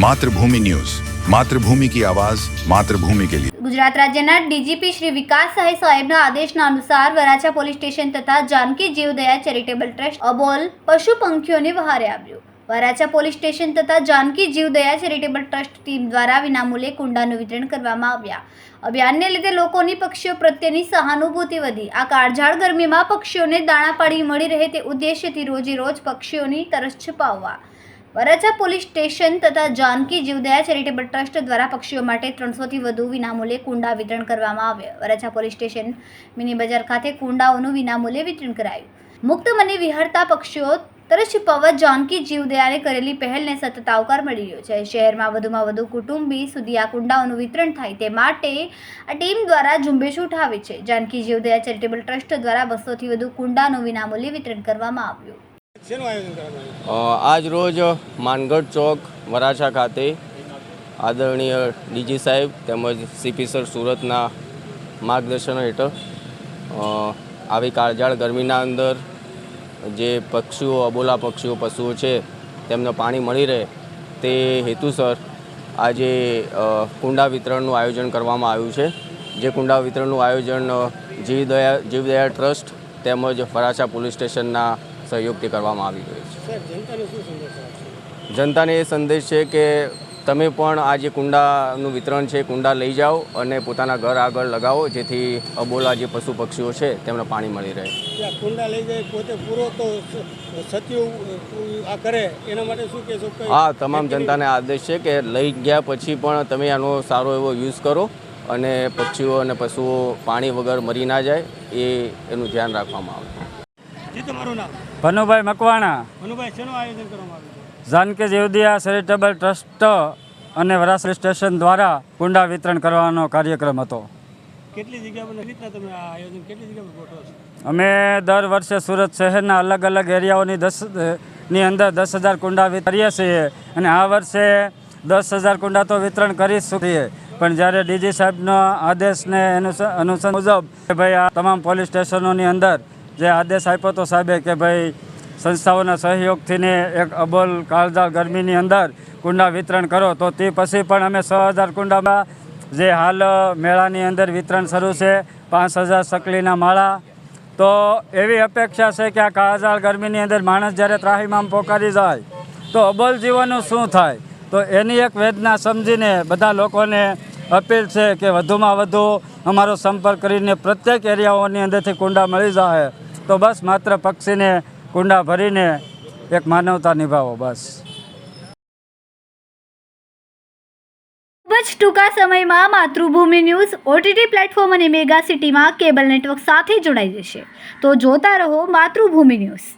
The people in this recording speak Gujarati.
मातृभूमि न्यूज, मातृभूमि की आवाज, मातृभूमि के लिए। गुजरात राज्यના ડીજીપી શ્રી વિકાસ સહાય સાહેબના આદેશના અનુસાર વરાછા પોલીસ સ્ટેશન તથા જાનકી જીવદયા ચેરિટેબલ ટ્રસ્ટ અબોલ પશુ પંખીઓને વહારે આવ્યું। વરાછા પોલીસ સ્ટેશન તથા જાનકી જીવદયા ચેરિટેબલ ટ્રસ્ટ ટીમ દ્વારા વિનામૂલ્યે કુંડાનું વિતરણ કરવામાં આવ્યા। અભિયાનને લીધે લોકોની પક્ષીઓ પ્રત્યેની સહાનુભૂતિ વધી। આ કાળઝાળ ગરમીમાં પક્ષીઓને દાણા પાણી મળી રહે તે ઉદ્દેશ્યથી રોજે રોજ પક્ષીઓની તરસ છપાવવા વરાછા પોલીસ સ્ટેશન તથા જાનકી જીવદયા ચેરિટેબલ ટ્રસ્ટ દ્વારા પક્ષીઓ માટે 300થી વધુ વિનામૂલ્યે કુંડા વિતરણ કરવામાં આવ્યા। વરાછા પોલીસ સ્ટેશન મિની બજાર ખાતે કુંડાઓનું વિનામૂલ્યે વિતરણ કરાયું। મુક્ત મને વિહરતા પક્ષીઓ તરસ છપાવવા જાનકી જીવદયાએ કરેલી પહેલને સતત આવકાર મળી રહ્યો છે। શહેરમાં વધુમાં વધુ કુટુંબી સુધી આ કુંડાઓનું વિતરણ થાય તે માટે આ ટીમ દ્વારા ઝુંબેશ ઉઠાવી છે। જાનકી જીવદયા ચેરિટેબલ ટ્રસ્ટ દ્વારા 200થી વધુ કુંડાનું વિનામૂલ્યે વિતરણ કરવામાં આવ્યું। આજ રોજ માનગઢ ચોક વરાછા ખાતે આદરણીય ડીજી સાહેબ તેમજ સીપી સર સુરતના માર્ગદર્શન હેઠળ આવી કાળઝાળ ગરમીના અંદર જે પક્ષીઓ અબોલા પક્ષીઓ પશુઓ છે તેમને પાણી મળી રહે તે હેતુસર આજે કુંડા વિતરણનું આયોજન કરવામાં આવ્યું છે। જે કુંડા વિતરણનું આયોજન જીવદયા ટ્રસ્ટ તેમજ વરાછા પોલીસ સ્ટેશનના સહયોગથી કરવામાં આવી રહ્યું છે। જનતાને એ સંદેશ છે કે તમે પણ આ જે કુંડાનું વિતરણ છે કુંડા લઈ જાઓ અને પોતાના ઘર આગળ લગાવો જેથી અબોલા જે પશુ પક્ષીઓ છે તેમને પાણી મળી રહે। કુંડા લઈ જાય પોતે પૂરો તો સત્ય આ કરે એના માટે શું કહેશો? હા, તમામ જનતાને આદેશ છે કે લઈ ગયા પછી પણ તમે આનો સારો એવો યુઝ કરો અને પક્ષીઓ અને પશુઓ પાણી વગર મરી ના જાય એનું ધ્યાન રાખવામાં આવે। ભનુભાઈ મકવાણા। ભનુભાઈ શેનું આયોજન કરવામાં આવ્યું? જાનકી જીવદયા ચેરિટેબલ ટ્રસ્ટ અને વરાછા સ્ટેશન દ્વારા કુંડા વિતરણ કરવાનો કાર્યક્રમ હતો। કેટલી જગ્યા પર રીતના તમે આ આયોજન કેટલી જગ્યા પર ગોઠવો છો? અમે દર વર્ષે સુરત શહેરના અલગ અલગ એરિયાઓની ની અંદર 10,000 કુંડા કરીએ છીએ અને આ વર્ષે 10,000 કુંડા તો વિતરણ કરીશું છીએ। પણ જ્યારે ડીજી સાહેબનો આદેશને અનુસાર મુજબ કે ભાઈ આ તમામ પોલીસ સ્ટેશનોની અંદર જે આદેશ આપ્યો તો સાહેબે કે ભાઈ સંસ્થાઓના સહયોગથી એક અબોલ કાળઝાળ ગરમીની અંદર કુંડા વિતરણ કરો તો તે પછી પણ અમે 6,000 કુંડામાં જે હાલ મેળાની અંદર વિતરણ શરૂ છે 5,000 સકલીના માળા। તો એવી અપેક્ષા છે કે આ કાળઝાળ ગરમીની અંદર માણસ જ્યારે ત્રાહિમામ પોકારી જાય તો અબોલ જીવનનું શું થાય, તો એની એક વેદના સમજીને બધા લોકોને અપીલ છે કે વધુમાં વધુ અમારો સંપર્ક કરીને પ્રત્યેક એરિયાઓની અંદરથી કુંડા મળી જાય તો બસ માત્ર પક્ષીને કુંડા ભરીને એક માનવતા નિભાવો બસ। ખૂબ જ ટૂંકા સમયમાં માતૃભૂમિ ન્યૂઝ ઓટીટી પ્લેટફોર્મ અને મેગા સિટીમાં કેબલ નેટવર્ક સાથે જોડાઈ જશે, તો જોતા રહો માતૃભૂમિ ન્યૂઝ।